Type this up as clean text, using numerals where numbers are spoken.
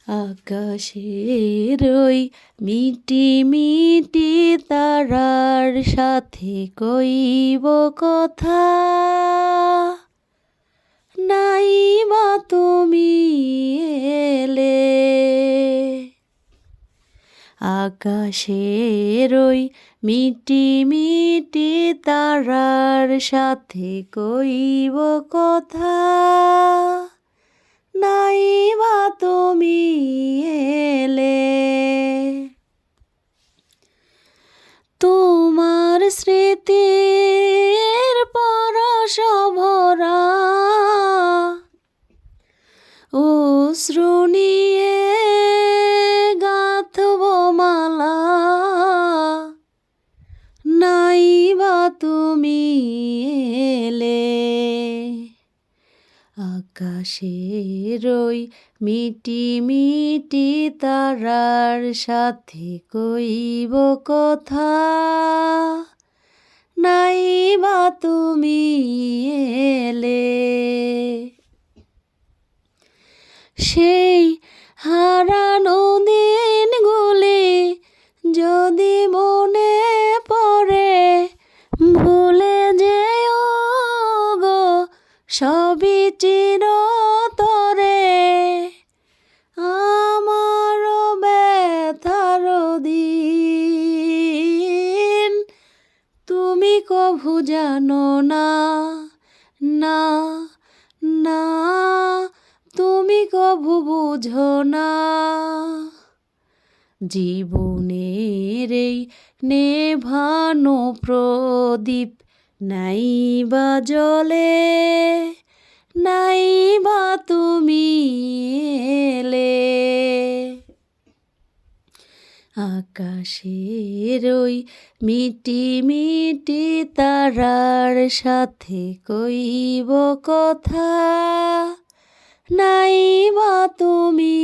আকাশের ওই মিটি মিটি তারার সাথে কইব কথা, নাই বা তুমি এলে। আকাশের ওই মিটি মিটি তারার সাথে কইব কথা, নাই বা তুমি এলে। তোমার স্মৃতির পরশ ভরা অশ্রু নিয়ে গাঁথব মালা, নাই বা তুমি এলে। আকাশের ওই মিটি মিটি তারার সাথে কইব কথা, নাই বা তুমি এলে। সেই হারানো দিনগুলি যদি মনে পড়ে, ভুলে যেও গো সবই চিরতরে। আমার ব্যথার দিন তুমি কভু জানো না, না না তুমি কভু বুঝো না। জীবনের এই নেভানো প্রদীপ নাই বা জ্বলে, নাই বা তুমি এলে। আকাশের ওই মিটি মিটি তারার সাথে কইব কথা, নাই বা তুমি